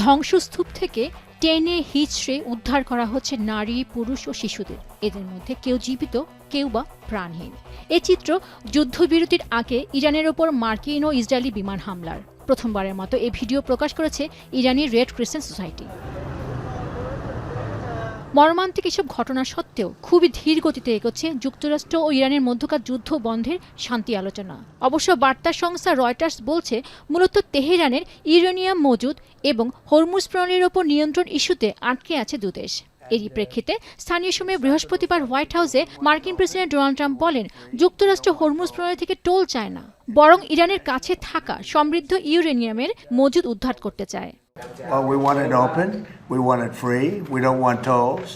ধ্বংসস্তূপ থেকে টেনে হিচড়ে উদ্ধার করা হচ্ছে নারী, পুরুষ ও শিশুদের। এদের মধ্যে কেউ জীবিত, কেউ বা প্রাণহীন। এ চিত্র যুদ্ধবিরতির আগে ইরানের ওপর মার্কিন ও ইসরায়েলি বিমান হামলার। প্রথমবারের মতো এ ভিডিও প্রকাশ করেছে ইরানি রেড ক্রিসেন্ট সোসাইটি। মর্মান্তিক এসব ঘটনা সত্ত্বেও খুবই ধীর গতিতে এগোচ্ছে যুক্তরাষ্ট্র ও ইরানের মধ্যকার যুদ্ধ বন্ধের শান্তি আলোচনা। অবশ্য বার্তা সংস্থা রয়টার্স বলছে, মূলত তেহরানের ইউরেনিয়াম মজুদ এবং হরমুজ প্রণালীর ওপর নিয়ন্ত্রণ ইস্যুতে আটকে আছে দুদেশ। এরই প্রেক্ষিতে স্থানীয় সময়ে বৃহস্পতিবার হোয়াইট হাউসে মার্কিন প্রেসিডেন্ট ডোনাল্ড ট্রাম্প বলেন, যুক্তরাষ্ট্র হরমুজ প্রণালী থেকে টোল চায় না, বরং ইরানের কাছে থাকা সমৃদ্ধ ইউরেনিয়ামের মজুদ উদ্ধার করতে চায়। Well, we want it open. We want it free. We don't want tolls.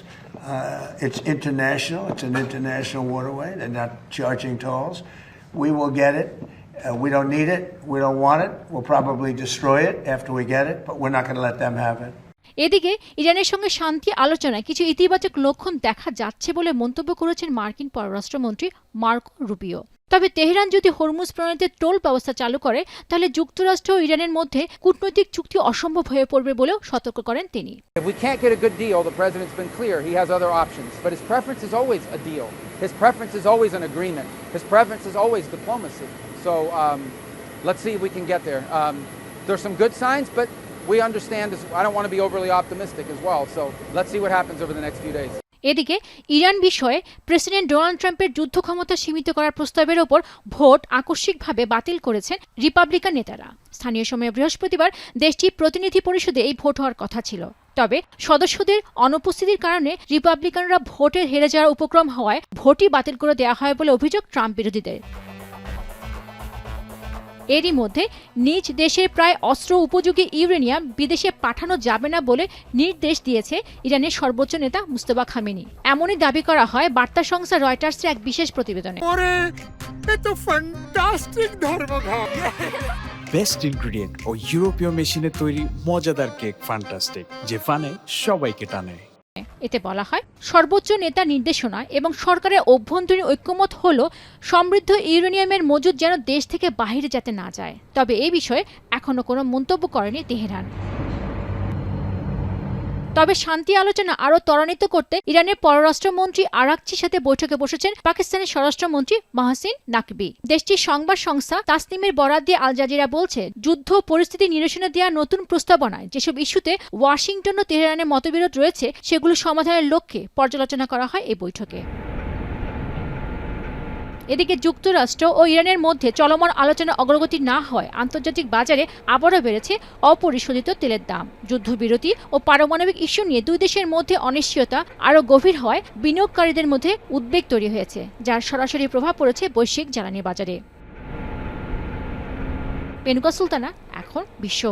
It's international. It's an international waterway. They're not charging tolls. We will get it. We don't need it. We don't want it. We'll probably destroy it after we get it, but we're not going to let them have it. এদিকে ইরানের সঙ্গে শান্তি আলোচনায় কিছু ইতিবাচক লক্ষণ দেখা যাচ্ছে বলে মন্তব্য করেছেন মার্কিন পররাষ্ট্রমন্ত্রী মার্কো রুবিও। তবে তেহরান যদি হরমুজ প্রণালীতে টোল ব্যবস্থা চালু করে, তাহলে যুক্তরাষ্ট্র ও ইরানের মধ্যে কূটনৈতিক চুক্তি অসম্ভব হয়ে পড়বে বলেও সতর্ক করেন তিনি। If we can't get a good deal, the president's been clear he has other options, but his preference is always a deal. His preference is always an agreement. His preference is always diplomacy. So let's see if we can get there. There's some good signs, but we understand this. I don't want to be overly optimistic as well. So let's see what happens over the next few days. এদিকে Iran বিষয়ে president Donald ট্রাম্পের যুদ্ধ ক্ষমতা সীমিত করার প্রস্তাবের ওপর vote আকস্মিকভাবে বাতিল করেছেন রিপাবলিকান নেতারা। স্থানীয় সময়ে বৃহস্পতিবার দেশটির প্রতিনিধি পরিষদে এই ভোট হওয়ার কথা ছিল। তবে সদস্যদের অনুপস্থিতির কারণে রিপাবলিকানরা ভোটে হেরে যাওয়ার উপক্রম হওয়ায় ভোটই বাতিল করে দেওয়া হয় বলে অভিযোগ ট্রাম্প বিরোধীদের। এরই মধ্যে নিজ দেশের প্রায় অস্ত্র উপযোগী ইউরেনিয়াম বিদেশে পাঠানো যাবে না বলে নির্দেশ দিয়েছে ইরানের সর্বোচ্চ নেতা মুস্তফা খামেনি। এমনই দাবি করা হয় বার্তা সংস্থা রয়টার্সের এক বিশেষ প্রতিবেদনে। বেস্ট ইনগ্রেডিয়েন্ট ও ইউরোপীয় মেশিনে তৈরি মজাদার কেক ফ্যান্টাস্টিক, যে ফানে সবাইকে টানে। এতে বলা হয়, সর্বোচ্চ নেতা নির্দেশনা এবং সরকারের অভ্যন্তরীণ ঐক্যমত হল সমৃদ্ধ ইউরেনিয়ামের মজুদ যেন দেশ থেকে বাইরে যেতে না যায়। তবে এই বিষয়ে এখনো কোনো মন্তব্য করেনি তেহরান। তবে শান্তি আলোচনা আরও ত্বরান্বিত করতে ইরানের পররাষ্ট্রমন্ত্রী আরাকচির সাথে বৈঠকে বসেছেন পাকিস্তানের স্বরাষ্ট্রমন্ত্রী মাহসিন নাকভি। দেশটির সংবাদ সংস্থা তাসনিমের বরাত দিয়ে আল জাজিরা বলছে, যুদ্ধ পরিস্থিতি নিরসনে দেওয়া নতুন প্রস্তাবনায় যেসব ইস্যুতে ওয়াশিংটন ও তেহরানের মতবিরোধ রয়েছে, সেগুলো সমাধানের লক্ষ্যে পর্যালোচনা করা হয় এই বৈঠকে। এদিকে যুক্তরাষ্ট্র ও ইরানের মধ্যে চলমান আলোচনা অগ্রগতি না হয় আন্তর্জাতিক বাজারে আবারও বেড়েছে অপরিশোধিত তেলের দাম। যুদ্ধবিরতি ও পারমাণবিক ইস্যু নিয়ে দুই দেশের মধ্যে অনিশ্চয়তা আরও গভীর হয় বিনিয়োগকারীদের মধ্যে উদ্বেগ তৈরি হয়েছে, যার সরাসরি প্রভাব পড়েছে বৈশ্বিক জ্বালানি বাজারে। পেনুকা সুলতানা, এখন বিশ্ব।